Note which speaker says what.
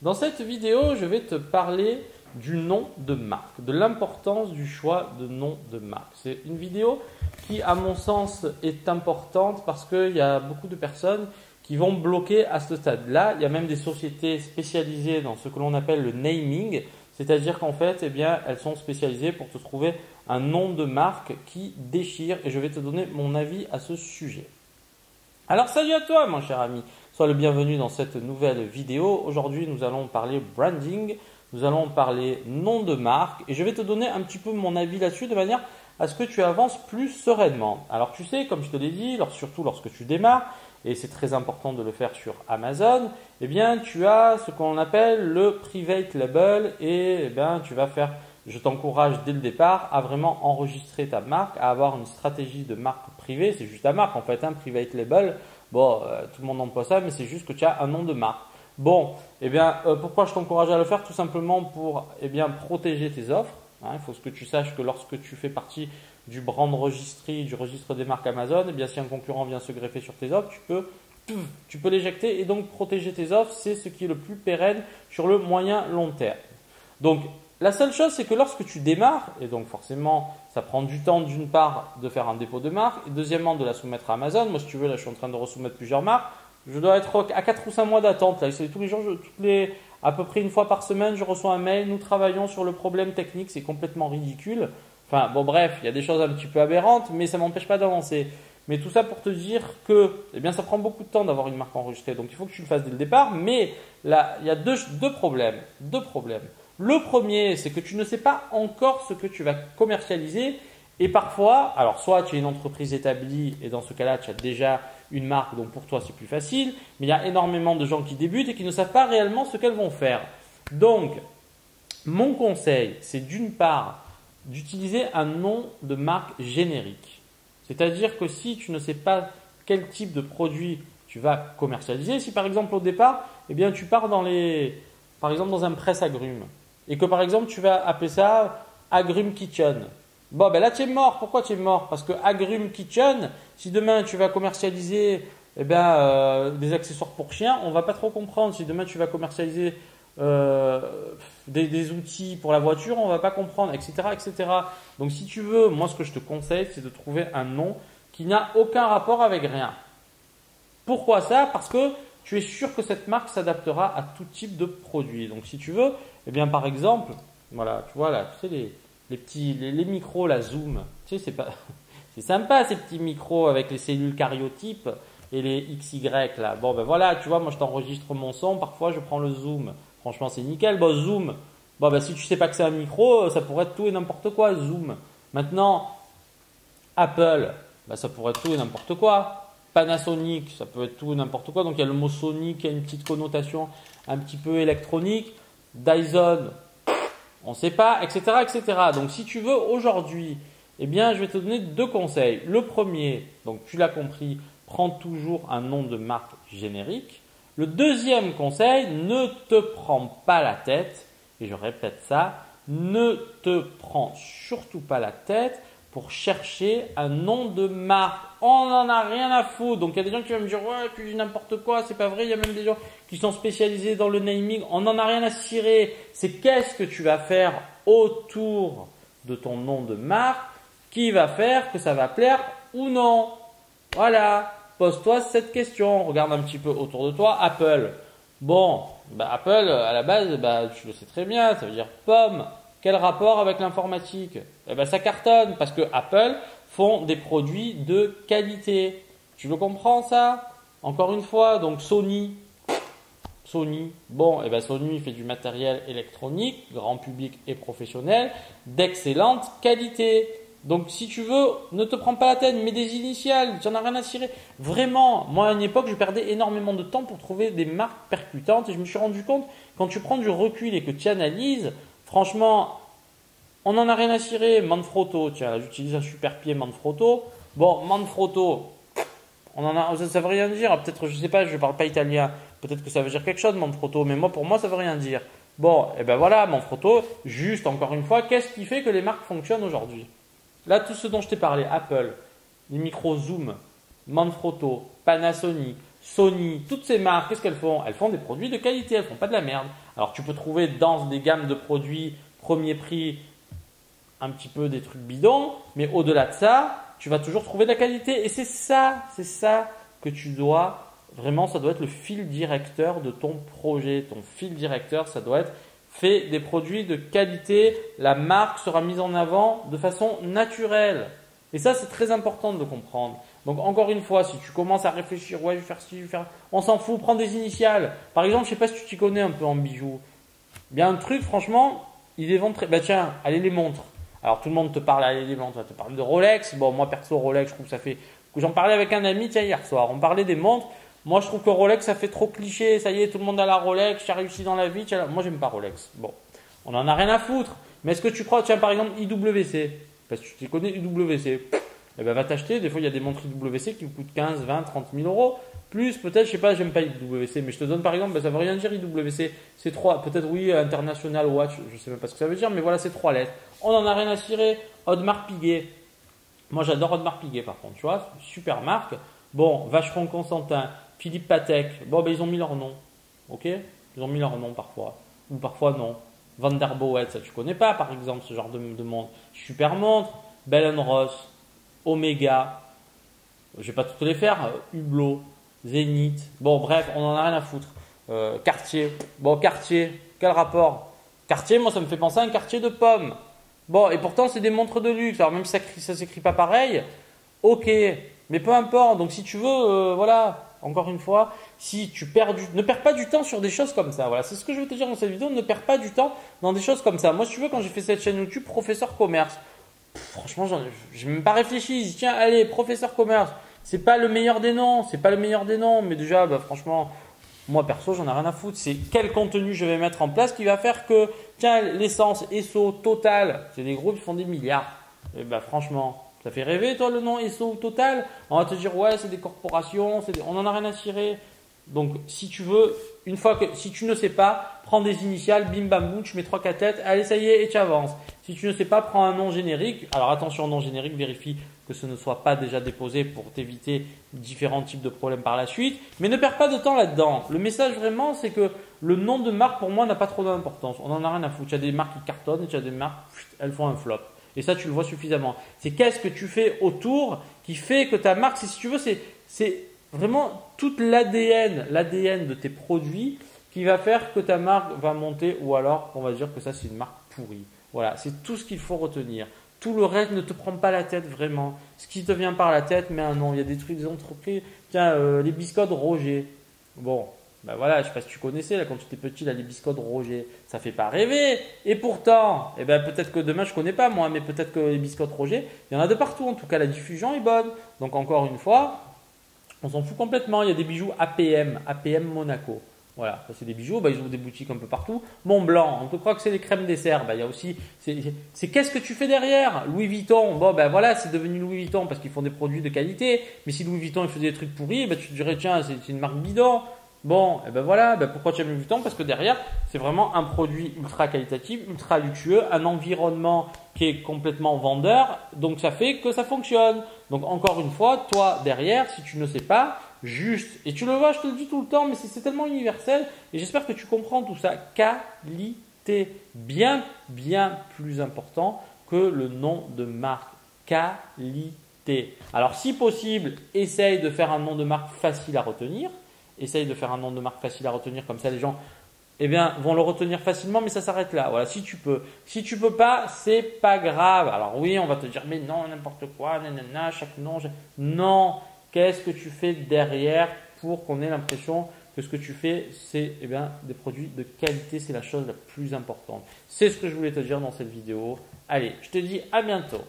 Speaker 1: Dans cette vidéo, je vais te parler du nom de marque, de l'importance du choix de nom de marque. C'est une vidéo qui, à mon sens, est importante parce qu'il y a beaucoup de personnes qui vont bloquer à ce stade-là. Il y a même des sociétés spécialisées dans ce que l'on appelle le naming, c'est-à-dire qu'en fait, elles sont spécialisées pour te trouver un nom de marque qui déchire et je vais te donner mon avis à ce sujet. Alors salut à toi mon cher ami, sois le bienvenu dans cette nouvelle vidéo. Aujourd'hui nous allons parler branding, nous allons parler nom de marque et je vais te donner un petit peu mon avis là-dessus de manière à ce que tu avances plus sereinement. Alors tu sais, comme je te l'ai dit, surtout lorsque tu démarres, et c'est très important de le faire sur Amazon, tu as ce qu'on appelle le private label et tu vas faire, je t'encourage dès le départ à vraiment enregistrer ta marque, à avoir une stratégie de marque privée. C'est juste ta marque en fait, un private label. Bon, tout le monde emploie ça, mais c'est juste que tu as un nom de marque. Bon, pourquoi je t'encourage à le faire? Tout simplement pour protéger tes offres. Il faut que tu saches que lorsque tu fais partie du brand registry, du registre des marques Amazon, si un concurrent vient se greffer sur tes offres, tu peux l'éjecter et donc protéger tes offres. C'est ce qui est le plus pérenne sur le moyen long terme. Donc, la seule chose, c'est que lorsque tu démarres, et donc forcément, ça prend du temps d'une part de faire un dépôt de marque, et deuxièmement de la soumettre à Amazon. Moi, si tu veux, là, je suis en train de resoumettre plusieurs marques. Je dois être à 4 ou 5 mois d'attente. Là, c'est tous les jours, à peu près une fois par semaine, je reçois un mail. Nous travaillons sur le problème technique. C'est complètement ridicule. Enfin, bon, bref, il y a des choses un petit peu aberrantes, mais ça ne m'empêche pas d'avancer. Mais tout ça pour te dire que, ça prend beaucoup de temps d'avoir une marque enregistrée. Donc, il faut que tu le fasses dès le départ. Mais là, il y a deux problèmes. Le premier, c'est que tu ne sais pas encore ce que tu vas commercialiser et parfois, alors soit tu es une entreprise établie et dans ce cas-là, tu as déjà une marque, donc pour toi c'est plus facile, mais il y a énormément de gens qui débutent et qui ne savent pas réellement ce qu'elles vont faire. Donc, mon conseil, c'est d'une part d'utiliser un nom de marque générique. C'est-à-dire que si tu ne sais pas quel type de produit tu vas commercialiser, si par exemple au départ, tu pars par exemple dans un presse-agrumes, et que par exemple tu vas appeler ça Agrumes Kitchen. Bon, là tu es mort. Pourquoi tu es mort? Parce que Agrumes Kitchen, si demain tu vas commercialiser des accessoires pour chiens, on va pas trop comprendre. Si demain tu vas commercialiser des outils pour la voiture, on va pas comprendre, etc., etc. Donc si tu veux, moi ce que je te conseille, c'est de trouver un nom qui n'a aucun rapport avec rien. Pourquoi ça? Parce que tu es sûr que cette marque s'adaptera à tout type de produit. Donc si tu veux, par exemple, voilà, tu vois là, tu sais les micros, la Zoom, tu sais, c'est sympa ces petits micros avec les cellules caryotypes et les XY là. Bon voilà, tu vois, moi je t'enregistre mon son, parfois je prends le Zoom. Franchement, c'est nickel. Bon, Zoom, si tu sais pas que c'est un micro, ça pourrait être tout et n'importe quoi, Zoom. Maintenant, Apple, ça pourrait être tout et n'importe quoi. Panasonic, ça peut être tout et n'importe quoi. Donc il y a le mot Sonic qui a une petite connotation un petit peu électronique. Dyson, on ne sait pas, etc., etc. Donc si tu veux aujourd'hui, je vais te donner deux conseils. Le premier, donc tu l'as compris, prends toujours un nom de marque générique. Le deuxième conseil, ne te prends pas la tête, et je répète ça, ne te prends surtout pas la tête pour chercher un nom de marque. On n'en a rien à foutre. Donc il y a des gens qui vont me dire ouais, tu dis n'importe quoi, c'est pas vrai. Il y a même des gens qui sont spécialisés dans le naming. On n'en a rien à cirer. C'est qu'est-ce que tu vas faire autour de ton nom de marque qui va faire que ça va plaire ou non. Voilà. Pose-toi cette question. Regarde un petit peu autour de toi. Apple. Bon, Apple à la base, tu le sais très bien. Ça veut dire pomme. Quel rapport avec l'informatique? Ça cartonne parce que Apple font des produits de qualité. Tu le comprends ça? Encore une fois, donc Sony. Sony fait du matériel électronique, grand public et professionnel, d'excellente qualité. Donc si tu veux, ne te prends pas la tête, mets des initiales, tu n'en as rien à cirer. Vraiment, moi à une époque, je perdais énormément de temps pour trouver des marques percutantes et je me suis rendu compte, quand tu prends du recul et que tu analyses, franchement, on n'en a rien à cirer. Manfrotto, tiens, j'utilise un super pied Manfrotto. Bon, Manfrotto, ça veut rien dire. Peut-être, je sais pas, je parle pas italien. Peut-être que ça veut dire quelque chose, Manfrotto, mais pour moi, ça veut rien dire. Bon, voilà, Manfrotto, juste encore une fois, qu'est-ce qui fait que les marques fonctionnent aujourd'hui? Là, tout ce dont je t'ai parlé, Apple, les micros Zoom, Manfrotto, Panasonic, Sony, toutes ces marques, qu'est-ce qu'elles font? Elles font des produits de qualité, elles font pas de la merde. Alors tu peux trouver dans des gammes de produits premier prix un petit peu des trucs bidons, mais au-delà de ça, tu vas toujours trouver de la qualité. Et c'est ça que tu dois, vraiment, ça doit être le fil directeur de ton projet. Ton fil directeur, ça doit être fait des produits de qualité, la marque sera mise en avant de façon naturelle. Et ça, c'est très important de le comprendre. Donc encore une fois, si tu commences à réfléchir, ouais, je vais faire ci, je vais faire... On s'en fout, prends des initiales. Par exemple, je sais pas si tu t'y connais un peu en bijoux. Bien un truc, franchement, ils les vendent très... Bah tiens, allez les montres. Alors tout le monde te parle, allez les montres, te parle de Rolex. Bon, moi perso, Rolex, je trouve que ça fait... J'en parlais avec un ami, tiens, hier soir. On parlait des montres. Moi, je trouve que Rolex, ça fait trop cliché. Ça y est, tout le monde a la Rolex, tu as réussi dans la vie. Moi, j'aime pas Rolex. Bon, on en a rien à foutre. Mais est-ce que tu crois, tiens, par exemple, IWC, parce que tu connais IWC, eh ben, va t'acheter. Des fois, il y a des montres IWC qui vous coûtent 15, 20, 30 000 euros. Plus, peut-être, je sais pas, j'aime pas IWC, mais je te donne par exemple, ben, ça veut rien dire IWC. C'est 3, peut-être oui, International Watch, je sais même pas ce que ça veut dire, mais voilà, c'est 3 lettres. On en a rien à cirer. Audemars Piguet. Moi, j'adore Audemars Piguet, par contre, tu vois, super marque. Bon, Vacheron Constantin, Philippe Patek, bon, ben, ils ont mis leur nom. Ok? Ils ont mis leur nom parfois. Ou parfois non. Van der Boet, ça tu connais pas, par exemple, ce genre de montre. Super montre. Bell & Ross, Omega. Je vais pas toutes les faire. Hublot, Zénith. Bon, bref, on en a rien à foutre. Cartier. Bon, Cartier, quel rapport? Cartier, moi, ça me fait penser à un quartier de pommes. Bon, et pourtant, c'est des montres de luxe. Alors, même si ça s'écrit pas pareil, ok. Mais peu importe. Donc, si tu veux, voilà. Encore une fois, si tu ne perds pas du temps sur des choses comme ça. Voilà, c'est ce que je veux te dire dans cette vidéo. Ne perds pas du temps dans des choses comme ça. Moi, si tu veux, quand j'ai fait cette chaîne YouTube, professeur commerce, franchement, j'ai même pas réfléchi. J'ai dit, tiens, allez, professeur commerce. C'est pas le meilleur des noms. C'est pas le meilleur des noms. Mais déjà, bah, franchement, moi, perso, j'en ai rien à foutre. C'est quel contenu je vais mettre en place qui va faire que, tiens, l'essence, Esso, Total, c'est des groupes qui font des milliards. Et bah, franchement. Ça fait rêver, toi, le nom Esso Total? On va te dire, ouais, c'est des corporations, on en a rien à cirer. Donc, si tu veux, si tu ne sais pas, prends des initiales, bim bam boum, tu mets 3-4 têtes, allez, ça y est, et tu avances. Si tu ne sais pas, prends un nom générique. Alors, attention, nom générique, vérifie que ce ne soit pas déjà déposé pour t'éviter différents types de problèmes par la suite. Mais ne perds pas de temps là-dedans. Le message vraiment, c'est que le nom de marque, pour moi, n'a pas trop d'importance. On en a rien à foutre. Il y a des marques qui cartonnent et il y a des marques, elles font un flop. Et ça, tu le vois suffisamment. C'est qu'est-ce que tu fais autour qui fait que ta marque, si tu veux, c'est vraiment toute l'ADN de tes produits qui va faire que ta marque va monter ou alors on va dire que ça, c'est une marque pourrie. Voilà, c'est tout ce qu'il faut retenir. Tout le reste ne te prend pas la tête vraiment. Ce qui te vient par la tête, mais un nom. Il y a des trucs, des entreprises. Tiens, les biscottes Roger. Bon. Ben voilà, je sais pas si tu connaissais, là, quand tu étais petit, là, les biscottes Roger, ça fait pas rêver. Et pourtant, eh ben, peut-être que demain, je connais pas moi, mais peut-être que les biscottes Roger, il y en a de partout. En tout cas, la diffusion est bonne. Donc, encore une fois, on s'en fout complètement. Il y a des bijoux APM Monaco. Voilà, ça c'est des bijoux, ben, ils ouvrent des boutiques un peu partout. Montblanc, on te croit que c'est les crèmes dessert. Ben, il y a aussi, c'est qu'est-ce que tu fais derrière? Louis Vuitton, bon, ben voilà, c'est devenu Louis Vuitton parce qu'ils font des produits de qualité. Mais si Louis Vuitton, il faisait des trucs pourris, ben, tu te dirais, tiens, c'est une marque bidon. Bon, et ben voilà, ben pourquoi tu aimes Louis Vuitton? Parce que derrière, c'est vraiment un produit ultra qualitatif, ultra luxueux, un environnement qui est complètement vendeur, donc ça fait que ça fonctionne. Donc encore une fois, toi derrière, si tu ne sais pas, juste, et tu le vois, je te le dis tout le temps, mais c'est tellement universel, et j'espère que tu comprends tout ça, qualité, bien plus important que le nom de marque, qualité. Alors si possible, essaye de faire un nom de marque facile à retenir. Essaye de faire un nom de marque facile à retenir, comme ça les gens vont le retenir facilement, mais ça s'arrête là. Voilà, si tu peux. Si tu peux pas, c'est pas grave. Alors oui, on va te dire, mais non, n'importe quoi, nanana, chaque nom. Non, qu'est-ce que tu fais derrière pour qu'on ait l'impression que ce que tu fais, c'est des produits de qualité, c'est la chose la plus importante. C'est ce que je voulais te dire dans cette vidéo. Allez, je te dis à bientôt.